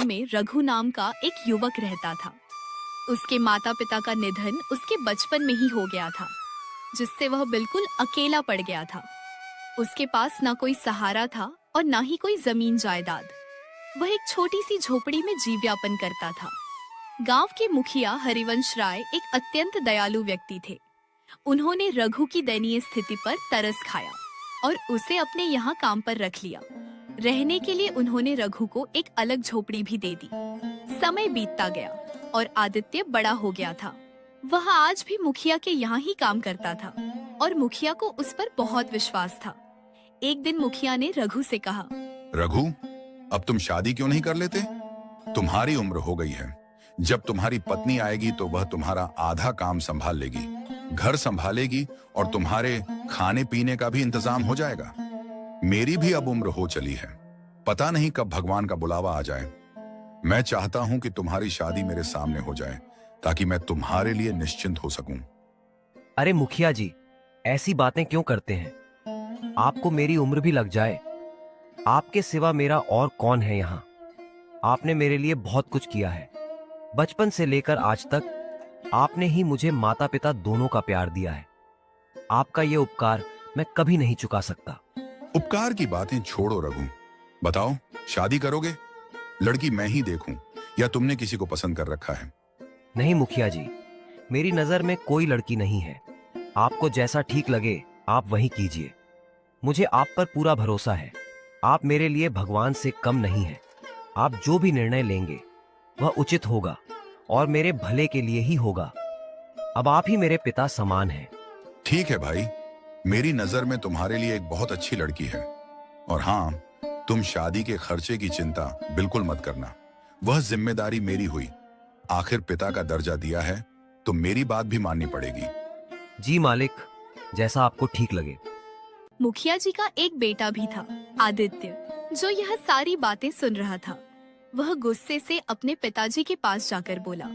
गांव में रघु नाम का एक युवक रहता था। उसके माता पिता का निधन उसके बचपन में ही हो गया था, जिससे वह बिल्कुल अकेला पड़ गया था। उसके पास ना कोई सहारा था और ना ही कोई जमीन जायदाद। वह एक छोटी सी झोपड़ी में जीवयापन करता था। गांव के मुखिया हरिवंश राय एक अत्यंत दयालु व्यक्ति थे। उन्होंने रघु की दयनीय स्थिति पर तरस खाया और उसे अपने यहाँ काम पर रख लिया। रहने के लिए उन्होंने रघु को एक अलग झोपड़ी भी दे दी। समय बीतता गया और आदित्य बड़ा हो गया था। वह आज भी मुखिया के यहाँ ही काम करता था और मुखिया को उस पर बहुत विश्वास था। एक दिन मुखिया ने रघु से कहा, रघु, अब तुम शादी क्यों नहीं कर लेते? तुम्हारी उम्र हो गई है। जब तुम्हारी पत्नी आएगी तो वह तुम्हारा आधा काम संभाल लेगी, घर संभालेगी और तुम्हारे खाने पीने का भी इंतजाम हो जाएगा। मेरी भी अब उम्र हो चली है, पता नहीं कब भगवान का बुलावा आ जाए। मैं चाहता हूं कि तुम्हारी शादी मेरे सामने हो जाए ताकि मैं तुम्हारे लिए निश्चिंत हो सकूं। अरे मुखिया जी, ऐसी बातें क्यों करते हैं? आपको मेरी उम्र भी लग जाए, आपके सिवा मेरा और कौन है यहाँ? आपने मेरे लिए बहुत कुछ किया है। बचपन से लेकर आज तक आपने ही मुझे माता पिता दोनों का प्यार दिया है। आपका ये उपकार मैं कभी नहीं चुका सकता। उपकार की बातें छोड़ो रघु, बताओ शादी करोगे? लड़की मैं ही देखूं या तुमने किसी को पसंद कर रखा है? नहीं मुखिया जी, मेरी नजर में कोई लड़की नहीं है। आपको जैसा ठीक लगे आप वही कीजिए। मुझे आप पर पूरा भरोसा है। आप मेरे लिए भगवान से कम नहीं है। आप जो भी निर्णय लेंगे वह उचित होगा और मेरे भले के लिए ही होगा। अब आप ही मेरे पिता समान हैं। ठीक है भाई, मेरी नजर में तुम्हारे लिए एक बहुत अच्छी लड़की है। और हाँ, तुम शादी के खर्चे की चिंता बिल्कुल मत करना, वह जिम्मेदारी मेरी हुई। आखिर पिता का दर्जा दिया है तो मेरी बात भी माननी पड़ेगी। जी मालिक, जैसा आपको ठीक लगे। मुखिया जी का एक बेटा भी था, आदित्य, जो यह सारी बातें सुन रहा था। वह गुस्से से अपने पिताजी के पास जाकर बोला,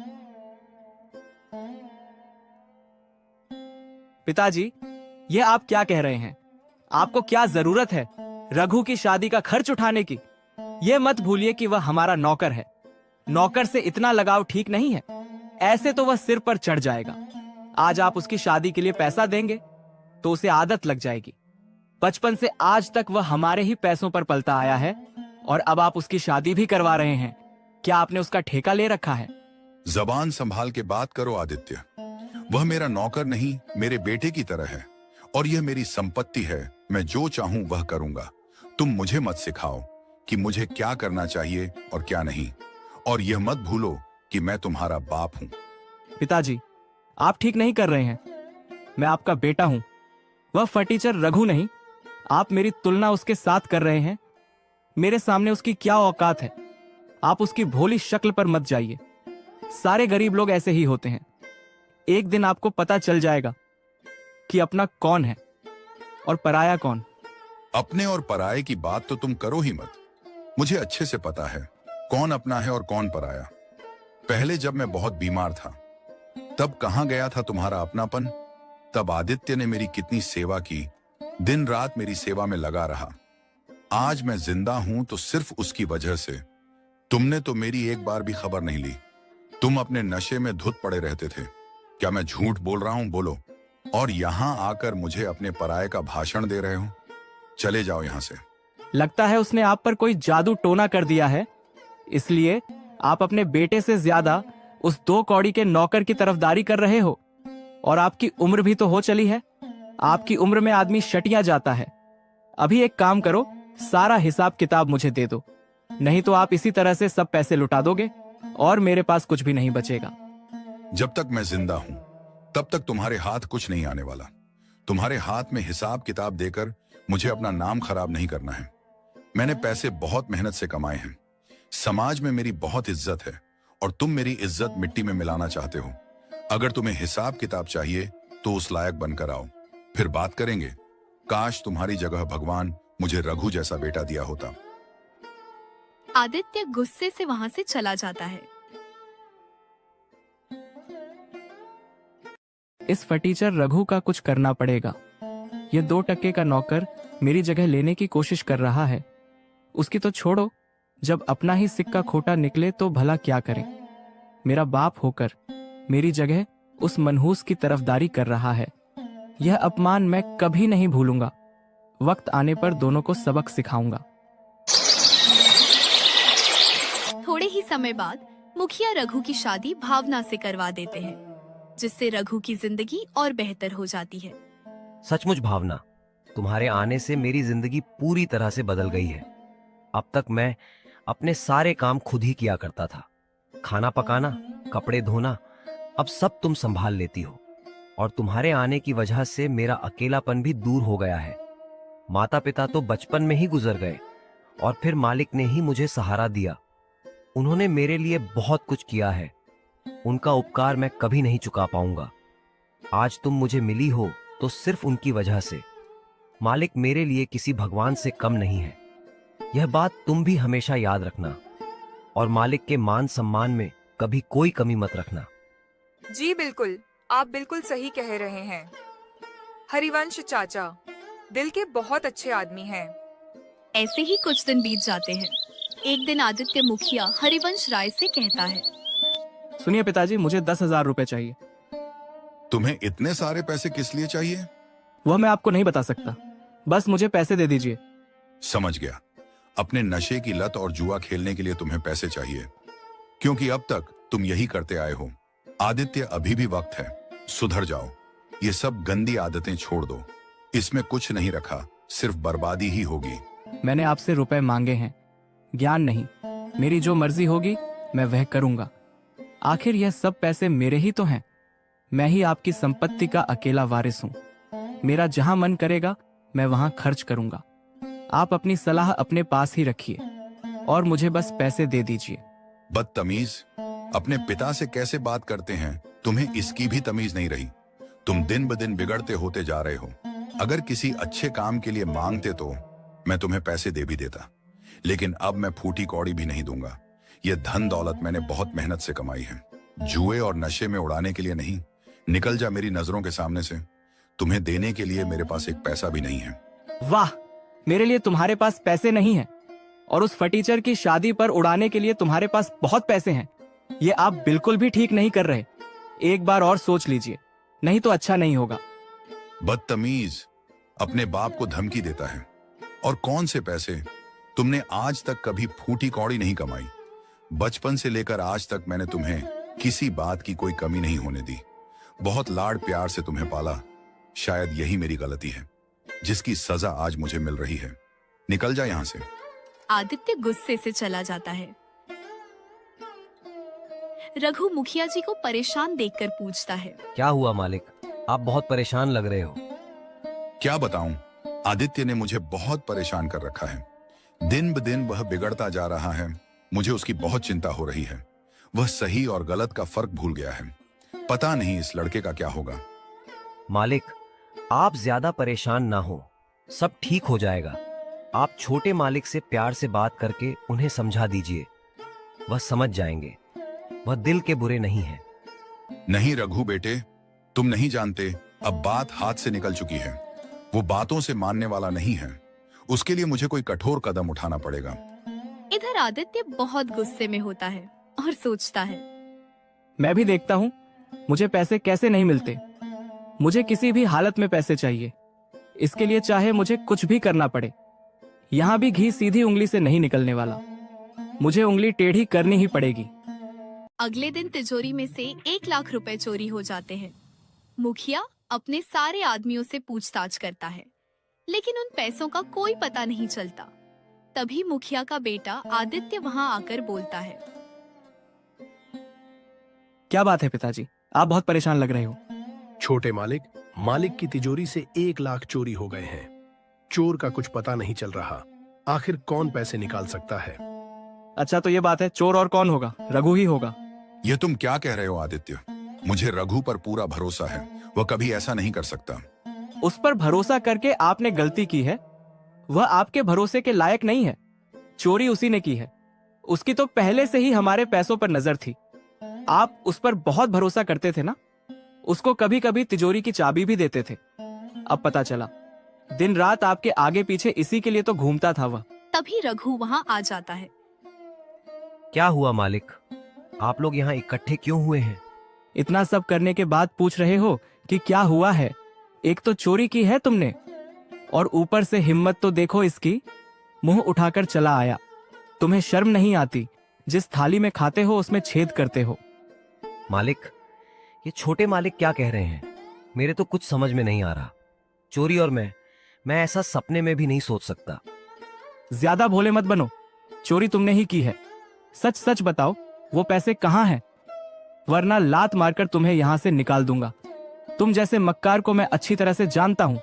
पिताजी, ये आप क्या कह रहे हैं? आपको क्या जरूरत है रघु की शादी का खर्च उठाने की? ये मत भूलिए कि वह हमारा नौकर है। नौकर से इतना लगाव ठीक नहीं है। ऐसे तो वह सिर पर चढ़ जाएगा। आज आप उसकी शादी के लिए पैसा देंगे तो उसे आदत लग जाएगी। बचपन से आज तक वह हमारे ही पैसों पर पलता आया है और अब आप उसकी शादी भी करवा रहे हैं। क्या आपने उसका ठेका ले रखा है? जबान संभाल के बात करो आदित्य। वह मेरा नौकर नहीं, मेरे बेटे की तरह है और यह मेरी संपत्ति है। मैं जो चाहूं वह करूंगा। तुम मुझे मत सिखाओ कि मुझे क्या करना चाहिए और क्या नहीं। और यह मत भूलो कि मैं तुम्हारा बाप हूं। पिताजी, आप ठीक नहीं कर रहे हैं। मैं आपका बेटा हूं, वह फटीचर रघु नहीं। आप मेरी तुलना उसके साथ कर रहे हैं। मेरे सामने उसकी क्या औकात है? आप उसकी भोली शक्ल पर मत जाइए। सारे गरीब लोग ऐसे ही होते हैं। एक दिन आपको पता चल जाएगा कि अपना कौन है और पराया कौन। अपने और पराये की बात तो तुम करो ही मत। मुझे अच्छे से पता है कौन अपना है और कौन पराया। पहले जब मैं बहुत बीमार था तब कहां गया था तुम्हारा अपनापन? तब आदित्य ने मेरी कितनी सेवा की, दिन रात मेरी सेवा में लगा रहा। आज मैं जिंदा हूं तो सिर्फ उसकी वजह से। तुमने तो मेरी एक बार भी खबर नहीं ली। तुम अपने नशे में धुत पड़े रहते थे। क्या मैं झूठ बोल रहा हूं? बोलो। और यहां आकर मुझे अपने पराये का भाषण दे रहे हो? चले जाओ यहां से। लगता है उसने आप पर कोई जादू टोना कर दिया है, इसलिए आप अपने बेटे से ज्यादा उस 2 कौड़ी के नौकर की तरफदारी कर रहे हो। और आपकी उम्र भी तो हो चली है। आपकी उम्र में आदमी शटिया जाता है। अभी एक काम करो, सारा हिसाब किताब मुझे दे दो, नहीं तो आप इसी तरह से सब पैसे लुटा दोगे और मेरे पास कुछ भी नहीं बचेगा। जब तक मैं जिंदा हूं तब तक तुम्हारे हाथ कुछ नहीं आने वाला। तुम्हारे हाथ में हिसाब किताब देकर मुझे अपना नाम खराब नहीं करना है। मैंने पैसे बहुत मेहनत से कमाए हैं। समाज में मेरी बहुत इज्जत है और तुम मेरी इज्जत मिट्टी में मिलाना चाहते हो। अगर तुम्हें हिसाब किताब चाहिए तो उस लायक बनकर आओ, फिर बात करेंगे। काश तुम्हारी जगह भगवान मुझे रघु जैसा बेटा दिया होता। आदित्य गुस्से से वहां से चला जाता है। इस फटीचर रघु का कुछ करना पड़ेगा। ये 2 टके का नौकर मेरी जगह लेने की कोशिश कर रहा है। उसकी तो छोड़ो, जब अपना ही सिक्का खोटा निकले तो भला क्या करें। मेरा बाप होकर मेरी जगह उस मनहूस की तरफदारी कर रहा है। यह अपमान मैं कभी नहीं भूलूंगा। वक्त आने पर दोनों को सबक सिखाऊंगा। थोड़े ही समय बाद मुखिया रघु की शादी भावना से करवा देते हैं, जिससे रघु की जिंदगी और बेहतर हो जाती है। सचमुच भावना, तुम्हारे आने से मेरी जिंदगी पूरी तरह से बदल गई है। अब तक मैं अपने सारे काम खुद ही किया करता था। खाना पकाना, कपड़े धोना, अब सब तुम संभाल लेती हो। और तुम्हारे आने की वजह से मेरा अकेलापन भी दूर हो गया है। माता पिता तो बचपन में ही गुजर गए और फिर मालिक ने ही मुझे सहारा दिया। उन्होंने मेरे लिए बहुत कुछ किया है। उनका उपकार मैं कभी नहीं चुका पाऊंगा। आज तुम मुझे मिली हो तो सिर्फ उनकी वजह से। मालिक मेरे लिए किसी भगवान से कम नहीं है। यह बात तुम भी हमेशा याद रखना और मालिक के मान सम्मान में कभी कोई कमी मत रखना। जी बिल्कुल, आप बिल्कुल सही कह रहे हैं। हरिवंश चाचा दिल के बहुत अच्छे आदमी हैं। ऐसे ही कुछ दिन बीत जाते हैं। एक दिन आदित्य मुखिया हरिवंश राय से कहता है, सुनिए पिताजी, मुझे 10,000 रुपए चाहिए। तुम्हें इतने सारे पैसे किस लिए चाहिए? वह मैं आपको नहीं बता सकता, बस मुझे पैसे दे दीजिए। समझ गया। अपने नशे की लत और जुआ खेलने के लिए तुम्हें पैसे चाहिए, क्योंकि अब तक तुम यही करते आए हो। आदित्य, अभी भी वक्त है, सुधर जाओ। ये सब गंदी आदतें छोड़ दो। इसमें कुछ नहीं रखा, सिर्फ बर्बादी ही होगी। मैंने आपसे रुपए मांगे हैं, ज्ञान नहीं। मेरी जो मर्जी होगी मैं वह करूंगा। आखिर यह सब पैसे मेरे ही तो हैं। मैं ही आपकी संपत्ति का अकेला वारिस हूं। मेरा जहां मन करेगा मैं वहां खर्च करूंगा। आप अपनी सलाह अपने पास ही रखिए और मुझे बस पैसे दे दीजिए। बदतमीज, अपने पिता से कैसे बात करते हैं? तुम्हें इसकी भी तमीज नहीं रही। तुम दिन ब दिन बिगड़ते होते जा रहे हो। अगर किसी अच्छे काम के लिए मांगते तो मैं तुम्हें पैसे दे भी देता, लेकिन अब मैं फूटी कौड़ी भी नहीं दूंगा। यह धन दौलत मैंने बहुत मेहनत से कमाई है, जुए और नशे में उड़ाने के लिए नहीं। निकल जा मेरी नजरों के सामने से। तुम्हें देने के लिए मेरे पास एक पैसा भी नहीं है। वाह, मेरे लिए तुम्हारे पास पैसे नहीं हैं और उस फटीचर की शादी पर उड़ाने के लिए तुम्हारे पास बहुत पैसे हैं। ये आप बिल्कुल भी ठीक नहीं कर रहे। एक बार और सोच लीजिए, नहीं तो अच्छा नहीं होगा। बदतमीज, अपने बाप को धमकी देता है। और कौन से पैसे? तुमने आज तक कभी फूटी कौड़ी नहीं कमाई। बचपन से लेकर आज तक मैंने तुम्हें किसी बात की कोई कमी नहीं होने दी। बहुत लाड प्यार से तुम्हें पाला। शायद यही मेरी गलती है, जिसकी सजा आज मुझे मिल रही है। निकल जा यहां से। आदित्य गुस्से से चला जाता है। रघु मुखिया जी को परेशान देखकर पूछता है, क्या हुआ मालिक? आप बहुत परेशान लग रहे हो। क्या बताऊं, आदित्य ने मुझे बहुत परेशान कर रखा है। दिन ब दिन वह बिगड़ता जा रहा है। मुझे उसकी बहुत चिंता हो रही है। वह सही और गलत का फर्क भूल गया है। पता नहीं इस लड़के का क्या होगा। मालिक, आप ज्यादा परेशान ना हो, सब ठीक हो जाएगा। आप छोटे मालिक से प्यार से बात करके उन्हें समझा दीजिए, वह समझ जाएंगे। वह दिल के बुरे नहीं हैं। नहीं रघु बेटे, तुम नहीं जानते, अब बात हाथ से निकल चुकी है। वो बातों से मानने वाला नहीं है। उसके लिए मुझे कोई कठोर कदम उठाना पड़ेगा। इधर आदित्य बहुत गुस्से में होता है और सोचता है, मैं भी देखता हूं मुझे पैसे कैसे नहीं मिलते। मुझे किसी भी हालत में पैसे चाहिए। इसके लिए चाहे मुझे कुछ भी करना पड़े। यहां भी घी सीधी उंगली से नहीं निकलने वाला। मुझे उंगली टेढ़ी करनी ही पड़ेगी। अगले दिन तिजोरी में से 1 लाख रुपए चोरी हो जाते हैं। मुखिया अपने सारे आदमियों से पूछताछ करता है, लेकिन उन पैसों का कोई पता नहीं चलता। तभी मुखिया का बेटा आदित्य वहां आकर बोलता है, क्या बात है पिताजी, आप बहुत परेशान लग रहे हो। छोटे मालिक, मालिक की तिजोरी से 1 लाख चोरी हो गए हैं। चोर का कुछ पता नहीं चल रहा। आखिर कौन पैसे निकाल सकता है? अच्छा तो ये बात है, चोर और कौन होगा? रघु ही होगा। ये तुम क्या कह रहे हो आदित्य? मुझे रघु पर पूरा भरोसा है। वह कभी ऐसा नहीं कर सकता। उस पर भरोसा करके आपने गलती की है। वह आपके भरोसे के लायक नहीं है। चोरी उसी ने की है। उसकी तो पहले से ही हमारे पैसों पर नजर थी। आप उस पर बहुत भरोसा करते थे ना। उसको कभी कभी तिजोरी की चाबी भी देते थे। अब पता चला दिन रात आपके आगे पीछे इसी के लिए तो घूमता था वह। तभी रघु वहां आ जाता है। क्या हुआ मालिक? आप लोग यहाँ इकट्ठे क्यों हुए हैं? इतना सब करने के बाद पूछ रहे हो कि क्या हुआ है? एक तो चोरी की है तुमने, और ऊपर से हिम्मत तो देखो इसकी, मुंह उठाकर चला आया। तुम्हें शर्म नहीं आती? जिस थाली में खाते हो उसमें छेद करते हो। मालिक, ये छोटे मालिक क्या कह रहे हैं? मेरे तो कुछ समझ में नहीं आ रहा। चोरी और मैं ऐसा सपने में भी नहीं सोच सकता। ज्यादा भोले मत बनो। चोरी तुमने ही की है। सच सच बताओ, वो पैसे कहाँ हैं? वरना लात मारकर तुम्हें यहां से निकाल दूंगा। तुम जैसे मक्कार को मैं अच्छी तरह से जानता हूं।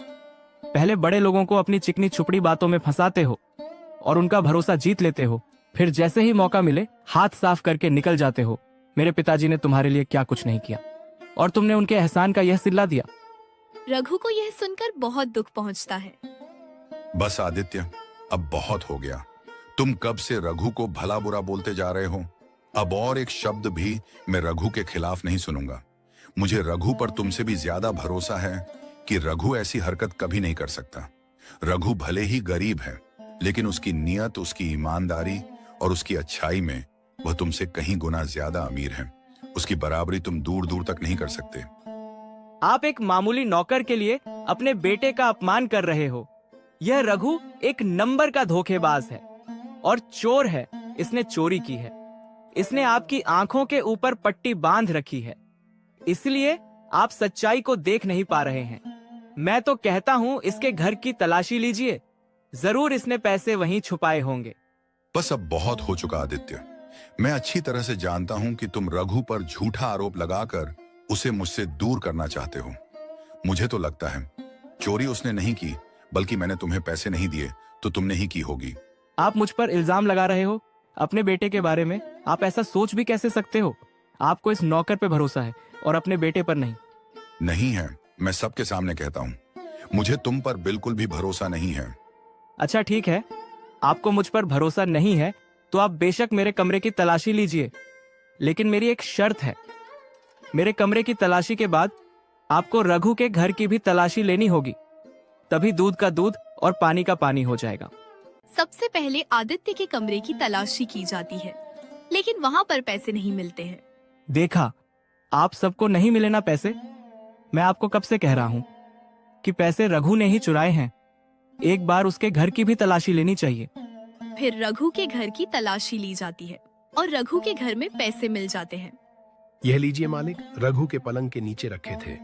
पहले बड़े लोगों को अपनी चिकनी छुपड़ी बातों में फंसाते हो और उनका भरोसा जीत लेते हो, फिर जैसे ही मौका मिले हाथ साफ करके निकल जाते हो। मेरे पिताजी ने तुम्हारे लिए क्या कुछ नहीं किया, और तुमने उनके एहसान का यह सिला दिया। रघु को यह सुनकर बहुत दुख पहुंचता है। बस आदित्य, अब बहुत हो गया। तुम कब से रघु को भला बुरा बोलते जा रहे हो। अब और एक शब्द भी मैं रघु के खिलाफ नहीं सुनूंगा। मुझे रघु पर तुमसे भी ज्यादा भरोसा है कि रघु ऐसी हरकत कभी नहीं कर सकता। रघु भले ही गरीब है, लेकिन उसकी नियत, उसकी ईमानदारी और उसकी अच्छाई में वह तुमसे कहीं गुना ज्यादा अमीर है। उसकी बराबरी तुम दूर दूर तक नहीं कर सकते। आप एक मामूली नौकर के लिए अपने बेटे का अपमान कर रहे हो। यह रघु एक नंबर का धोखेबाज है और चोर है। इसने चोरी की है। इसने आपकी आंखों के ऊपर पट्टी बांध रखी है, इसलिए आप सच्चाई को देख नहीं पा रहे हैं। मैं तो कहता हूं इसके घर की तलाशी लीजिए। जरूर इसने पैसे वहीं छुपाए होंगे। बस अब बहुत हो चुका आदित्य। मैं अच्छी तरह से जानता हूं कि तुम रघु पर झूठा आरोप लगाकर उसे मुझसे दूर करना चाहते हो। मुझे तो लगता है चोरी उसने नहीं की, बल्कि मैंने तुम्हें पैसे नहीं दिए तो तुमने ही की होगी। आप मुझ पर इल्जाम लगा रहे हो अपने बेटे के बारे में। आप ऐसा सोच भी कैसे सकते हो? आपको इस नौकर पे भरोसा है और अपने बेटे पर नहीं। नहीं है, मैं सबके सामने कहता हूं, मुझे तुम पर बिल्कुल भी भरोसा नहीं है। अच्छा ठीक है, आपको मुझ पर भरोसा नहीं है तो आप बेशक मेरे कमरे की तलाशी लीजिए, लेकिन मेरी एक शर्त है। मेरे कमरे की तलाशी के बाद आपको रघु के घर की भी तलाशी लेनी होगी, तभी दूध का दूध और पानी का पानी हो जाएगा। सबसे पहले आदित्य के कमरे की तलाशी की जाती है, लेकिन वहाँ पर पैसे नहीं मिलते हैं। देखा, आप सबको नहीं मिले ना पैसे। मैं आपको कब से कह रहा हूं कि पैसे रघु ने ही चुराए हैं। एक बार उसके घर की भी तलाशी लेनी चाहिए। फिर रघु के घर की तलाशी ली जाती है और रघु के घर में पैसे मिल जाते हैं। यह लीजिए मालिक, रघु के पलंग के नीचे रखे थे।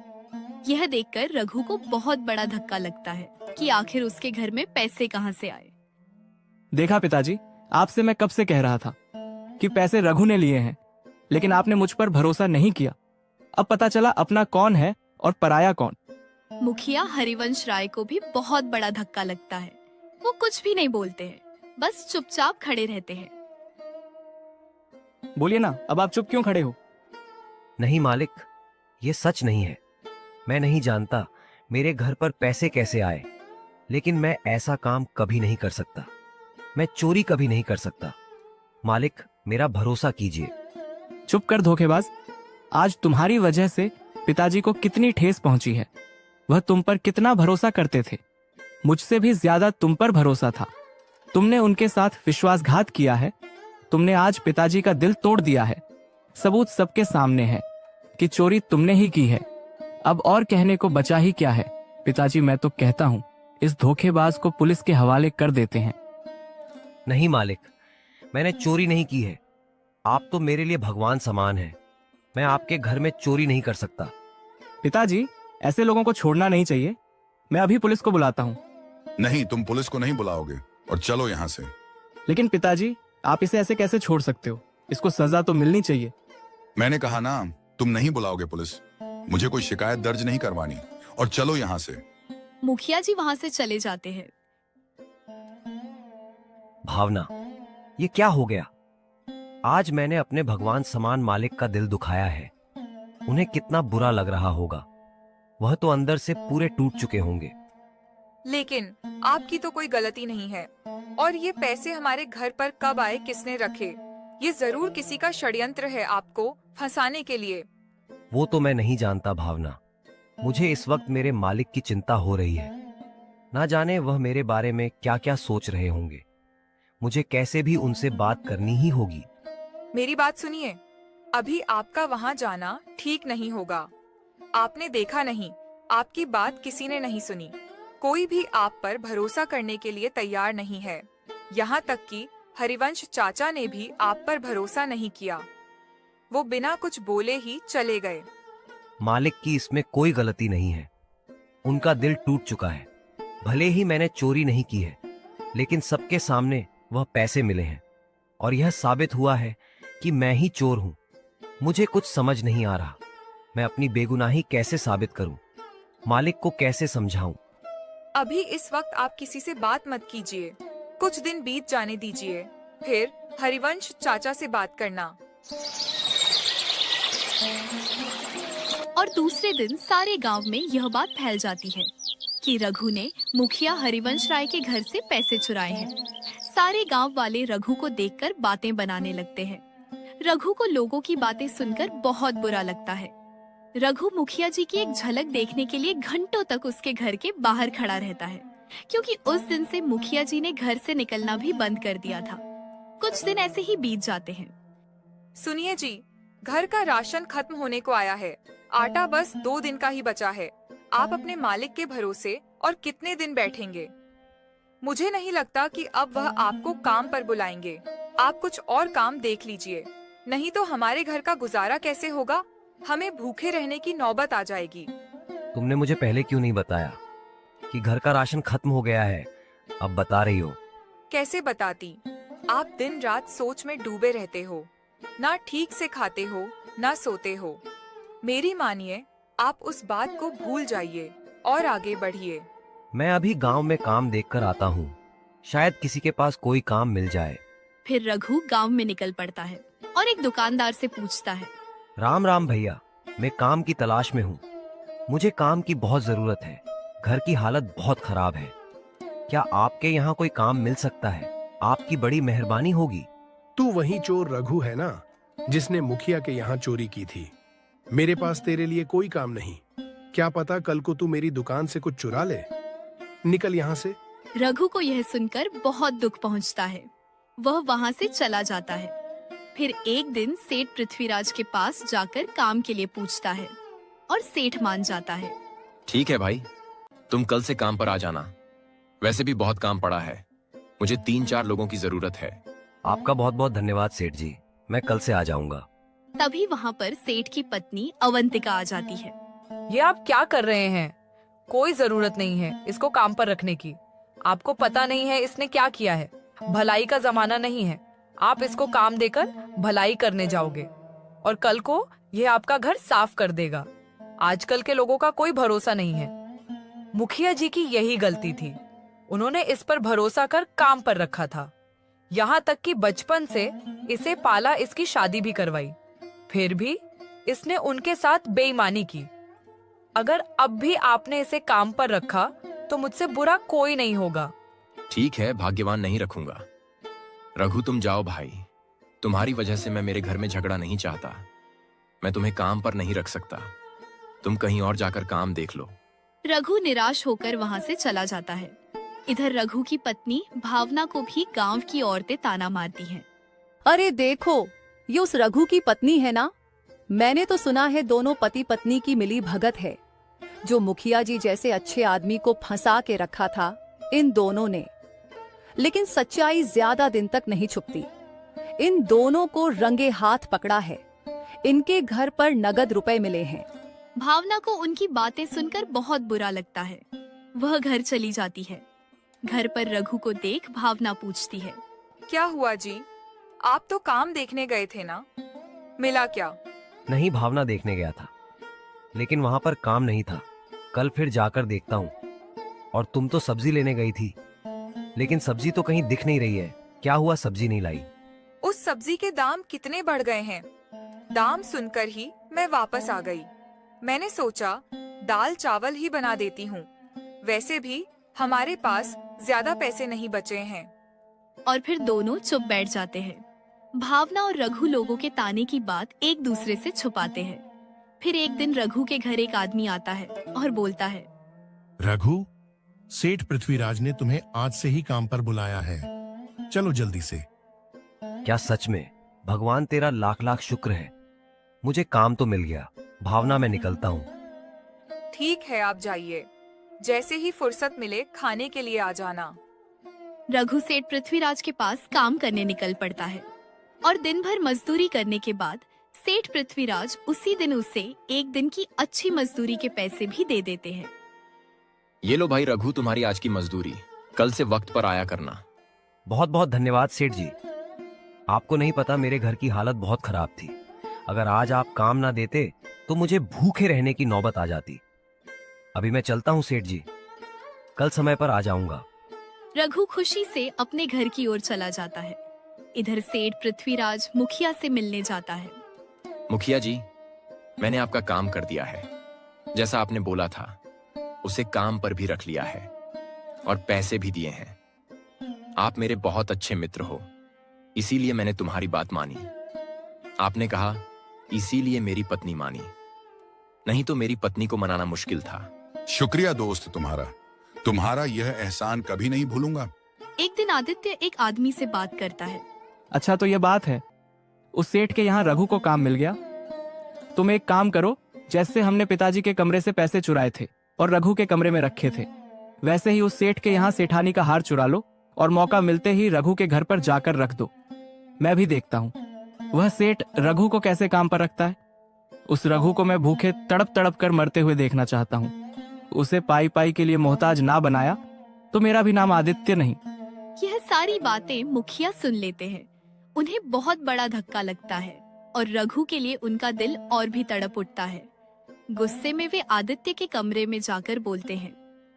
यह देखकर रघु को बहुत बड़ा धक्का लगता है कि आखिर उसके घर में पैसे कहाँ से आए। देखा पिताजी, आपसे मैं कब से कह रहा था कि पैसे रघु ने लिए हैं, लेकिन आपने मुझ पर भरोसा नहीं किया। अब पता चला अपना कौन है और पराया कौन। मुखिया हरिवंश राय को भी बहुत बड़ा धक्का लगता है। वो कुछ भी नहीं बोलते हैं, बस चुपचाप खड़े रहते हैं। बोलिए ना, अब आप चुप क्यों खड़े हो? नहीं मालिक, ये सच नहीं है। मैं नहीं जानता मेरे घर पर पैसे कैसे आए, लेकिन मैं ऐसा काम कभी नहीं कर सकता। मैं चोरी कभी नहीं कर सकता। मालिक, मेरा भरोसा कीजिए। चुप कर धोखेबाज। आज तुम्हारी वजह से पिताजी को कितनी ठेस पहुंची है। वह तुम पर कितना भरोसा करते थे। मुझसे भी ज्यादा तुम पर भरोसा था। तुमने उनके साथ विश्वासघात किया है। तुमने आज पिताजी का दिल तोड़ दिया है। सबूत सबके सामने है कि चोरी तुमने ही की है। अब और कहने को बचा ही क्या है? पिताजी, मैं तो कहता हूँ इस धोखेबाज को पुलिस के हवाले कर देते हैं। नहीं मालिक, मैंने चोरी नहीं की है। आप तो मेरे लिए भगवान समान हैं। मैं आपके घर में चोरी नहीं कर सकता। पिताजी, ऐसे लोगों को छोड़ना नहीं चाहिए। मैं अभी पुलिस को बुलाता हूँ। नहीं, तुम पुलिस को नहीं बुलाओगे, और चलो यहाँ से। लेकिन पिताजी, आप इसे ऐसे कैसे छोड़ सकते हो? इसको सजा तो मिलनी चाहिए। मैंने कहा ना, तुम नहीं बुलाओगे पुलिस। मुझे कोई शिकायत दर्ज नहीं करवानी, और चलो यहाँ से। मुखिया जी वहाँ से चले जाते हैं। भावना, ये क्या हो गया? आज मैंने अपने भगवान समान मालिक का दिल दुखाया है। उन्हें कितना बुरा लग रहा होगा। वह तो अंदर से पूरे टूट चुके होंगे। लेकिन आपकी तो कोई गलती नहीं है। और ये पैसे हमारे घर पर कब आए, किसने रखे? ये जरूर किसी का षड्यंत्र है आपको फंसाने के लिए। वो तो मैं नहीं जानता भावना। मुझे इस वक्त मेरे मालिक की चिंता हो रही है। ना जाने वह मेरे बारे में क्या क्या सोच रहे होंगे। मुझे कैसे भी उनसे बात करनी ही होगी। मेरी बात सुनिए, अभी आपका वहाँ जाना ठीक नहीं होगा। आपने देखा नहीं, आपकी बात किसी ने नहीं सुनी। कोई भी आप पर भरोसा करने के लिए तैयार नहीं है। यहाँ तक कि हरिवंश चाचा ने भी आप पर भरोसा नहीं किया। वो बिना कुछ बोले ही चले गए। मालिक की इसमें कोई गलती नहीं है। उनका दिल टूट चुका है। भले ही मैंने चोरी नहीं की है, लेकिन सबके सामने वह पैसे मिले हैं और यह साबित हुआ है कि मैं ही चोर हूं। मुझे कुछ समझ नहीं आ रहा। मैं अपनी बेगुनाही कैसे साबित करूं? मालिक को कैसे समझाऊं? अभी इस वक्त आप किसी से बात मत कीजिए। कुछ दिन बीत जाने दीजिए, फिर हरिवंश चाचा से बात करना। और दूसरे दिन सारे गांव में यह बात फैल जाती है कि रघु ने मुखिया हरिवंश राय के घर से पैसे चुराए हैं। सारे गांव वाले रघु को देखकर बातें बनाने लगते हैं। रघु को लोगों की बातें सुनकर बहुत बुरा लगता है। रघु मुखिया जी की एक झलक देखने के लिए घंटों तक उसके घर के बाहर खड़ा रहता है, क्योंकि उस दिन से मुखिया जी ने घर से निकलना भी बंद कर दिया था। कुछ दिन ऐसे ही बीत जाते हैं। सुनिए जी, घर का राशन खत्म होने को आया है। आटा बस 2 दिन का ही बचा है। आप अपने मालिक के भरोसे और कितने दिन बैठेंगे? मुझे नहीं लगता कि अब वह आपको काम पर बुलाएंगे। आप कुछ और काम देख लीजिए, नहीं तो हमारे घर का गुजारा कैसे होगा? हमें भूखे रहने की नौबत आ जाएगी। तुमने मुझे पहले क्यों नहीं बताया कि घर का राशन खत्म हो गया है? अब बता रही हो। कैसे बताती? आप दिन रात सोच में डूबे रहते हो, ना ठीक से खाते हो ना सोते हो। मेरी मानिए, आप उस बात को भूल जाइए और आगे बढ़िए। मैं अभी गांव में काम देखकर आता हूँ। शायद किसी के पास कोई काम मिल जाए। फिर रघु गांव में निकल पड़ता है और एक दुकानदार से पूछता है, राम राम भैया, मैं काम की तलाश में हूँ। मुझे काम की बहुत जरूरत है। घर की हालत बहुत खराब है। क्या आपके यहाँ कोई काम मिल सकता है? आपकी बड़ी मेहरबानी होगी। तू वही चोर रघु है ना, जिसने मुखिया के यहाँ चोरी की थी। मेरे पास तेरे लिए कोई काम नहीं। क्या पता कल को तू मेरी दुकान से कुछ चुरा ले। निकल यहाँ से। रघु को यह सुनकर बहुत दुख पहुंचता है। वह वहां से चला जाता है। फिर एक दिन सेठ पृथ्वीराज के पास जाकर काम के लिए पूछता है और सेठ मान जाता है। ठीक है भाई, तुम कल से काम पर आ जाना। वैसे भी बहुत काम पड़ा है। मुझे 3-4 लोगों की जरूरत है। आपका बहुत बहुत धन्यवाद सेठ जी। मैं कल से आ जाऊंगा। तभी वहाँ पर सेठ की पत्नी अवंतिका आ जाती है। ये आप क्या कर रहे हैं? कोई जरूरत नहीं है इसको काम पर रखने की। आपको पता नहीं है इसने क्या किया है। भलाई का जमाना नहीं है। आप इसको काम देकर भलाई करने जाओगे और कल को यह आपका घर साफ कर देगा। आजकल के लोगों का कोई भरोसा नहीं है। मुखिया जी की यही गलती थी। उन्होंने इस पर भरोसा कर काम पर रखा था। यहाँ तक कि बचपन से इसे पाला, इसकी शादी भी करवाई। फिर भी इसने उनके साथ बेईमानी की। अगर अब भी आपने इसे काम पर रखा तो मुझसे बुरा कोई नहीं होगा। ठीक है, भाग्यवान नहीं रखूंगा। रघु तुम जाओ भाई। तुम्हारी वजह से मैं मेरे घर में झगड़ा नहीं चाहता। मैं तुम्हें काम पर नहीं रख सकता। तुम कहीं और जाकर काम देख लो। रघु निराश होकर वहाँ से चला जाता है। इधर रघु की पत्नी भावना को भी गांव की औरतें ताना मारती हैं। अरे देखो, ये उस रघु की पत्नी है ना? मैंने तो सुना है दोनों पति पत्नी की मिली भगत है। जो मुखिया जी जैसे अच्छे आदमी को फंसा के रखा था इन दोनों ने। लेकिन सच्चाई ज्यादा दिन तक नहीं छुपती। इन दोनों को रंगे हाथ पकड़ा है। इनके घर पर नगद रुपए मिले हैं। भावना को उनकी बातें सुनकर बहुत बुरा लगता है। वह घर चली जाती है। घर पर रघु को देख भावना पूछती है, क्या हुआ जी? आप तो काम देखने गए थे ना, मिला क्या? नहीं, भावना देखने गया था, लेकिन वहां पर काम नहीं था। कल फिर जाकर देखता हूँ। और तुम तो सब्जी लेने गई थी, लेकिन सब्जी तो कहीं दिख नहीं रही है। क्या हुआ, सब्जी नहीं लाई? उस सब्जी के दाम कितने बढ़ गए हैं। दाम सुनकर ही मैं वापस आ गई। मैंने सोचा दाल चावल ही बना देती हूँ। वैसे भी हमारे पास ज्यादा पैसे नहीं बचे हैं। और फिर दोनों चुप बैठ जाते हैं। भावना और रघु लोगों के ताने की बात एक दूसरे से छुपाते हैं। फिर एक दिन रघु के घर एक आदमी आता है और बोलता है, रघु, सेठ पृथ्वीराज ने तुम्हें आज से ही काम पर बुलाया है। चलो जल्दी से। क्या सच में? भगवान तेरा लाख लाख शुक्र है। मुझे काम तो मिल गया। भावना, मैं निकलता हूँ। ठीक है, आप जाइए। जैसे ही फुर्सत मिले खाने के लिए आ जाना। रघु सेठ पृथ्वीराज के पास काम करने निकल पड़ता है और दिन भर मजदूरी करने के बाद सेठ पृथ्वीराज उसी दिन उसे एक दिन की अच्छी मजदूरी के पैसे भी दे देते हैं। ये लो भाई रघु, तुम्हारी आज की मजदूरी। कल से वक्त पर आया करना। बहुत बहुत धन्यवाद सेठ जी। आपको नहीं पता, मेरे घर की हालत बहुत खराब थी। अगर आज आप काम ना देते तो मुझे भूखे रहने की नौबत आ जाती। अभी मैं चलता हूँ सेठ जी, कल समय पर आ जाऊंगा। रघु खुशी से अपने घर की ओर चला जाता है। इधर सेठ पृथ्वीराज मुखिया से मिलने जाता है। मुखिया जी, मैंने आपका काम कर दिया है। जैसा आपने बोला था, उसे काम पर भी रख लिया है और पैसे भी दिए हैं। आप मेरे बहुत अच्छे मित्र हो, इसीलिए मैंने तुम्हारी बात मानी। आपने कहा इसीलिए मेरी पत्नी मानी, नहीं तो मेरी पत्नी को मनाना मुश्किल था। शुक्रिया दोस्त तुम्हारा यह एहसान कभी नहीं भूलूंगा। एक दिन आदित्य एक आदमी से बात करता है। अच्छा, तो ये बात है। उस सेठ के यहाँ रघु को काम मिल गया। तुम एक काम करो, जैसे हमने पिताजी के कमरे से पैसे चुराए थे और रघु के कमरे में रखे थे, वैसे ही उस सेठ के यहाँ सेठानी का हार चुरा लो और मौका मिलते ही रघु के घर पर जाकर रख दो। मैं भी देखता हूँ वह सेठ रघु को कैसे काम पर रखता है। उस रघु को मैं भूखे तड़प तड़प कर मरते हुए देखना चाहता हूँ। उसे पाई पाई के लिए मोहताज ना बनाया तो मेरा भी नाम आदित्य नहीं। यह सारी बातें मुखिया सुन लेते हैं। उन्हें बहुत बड़ा धक्का लगता है और रघु के लिए उनका दिल और भी तड़प उठता है। गुस्से में वे आदित्य के कमरे में जाकर बोलते हैं,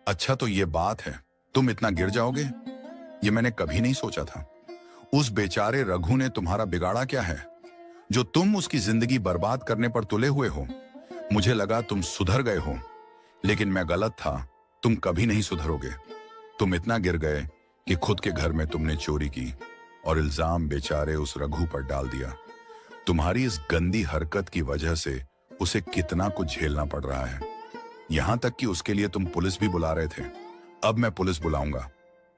अच्छा तो ये बात है, तुम इतना गिर जाओगे, ये मैंने कभी नहीं सोचा था। उस बेचारे रघु ने तुम्हारा बिगाड़ा क्या है जो तुम उसकी जिंदगी बर्बाद करने पर तुले हुए हो। मुझे लगा तुम सुधर गए हो, लेकिन मैं गलत था। तुम कभी नहीं सुधरोगे। तुम इतना गिर गए कि खुद के घर में तुमने चोरी की और इल्जाम बेचारे उस रघु पर डाल दिया। तुम्हारी इस गंदी हरकत की वजह से उसे कितना कुछ झेलना पड़ रहा है, यहां तक कि उसके लिए तुम पुलिस भी बुला रहे थे। अब मैं पुलिस बुलाऊंगा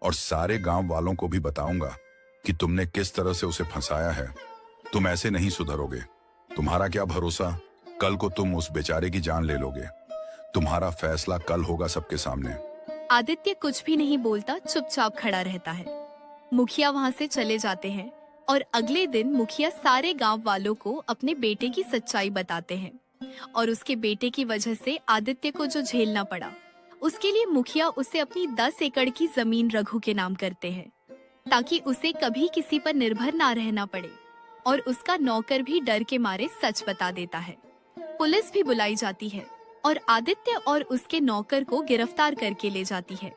और सारे गांव वालों को भी बताऊंगा कि तुमने किस तरह से उसे फंसाया है। तुम ऐसे नहीं सुधरोगे। तुम्हारा क्या भरोसा, कल को तुम उस बेचारे की जान ले लोगे। तुम्हारा फैसला कल होगा सबके सामने। आदित्य कुछ भी नहीं बोलता, चुपचाप खड़ा रहता है। मुखिया वहाँ से चले जाते हैं और अगले दिन मुखिया सारे गांव वालों को अपने बेटे की सच्चाई बताते हैं और उसके बेटे की वजह से आदित्य को जो झेलना पड़ा, उसके लिए मुखिया उसे अपनी 10 एकड़ की जमीन रघु के नाम करते हैं ताकि उसे कभी किसी पर निर्भर ना रहना पड़े। और उसका नौकर भी डर के मारे सच बता देता है। पुलिस भी बुलाई जाती है और आदित्य और उसके नौकर को गिरफ्तार करके ले जाती है।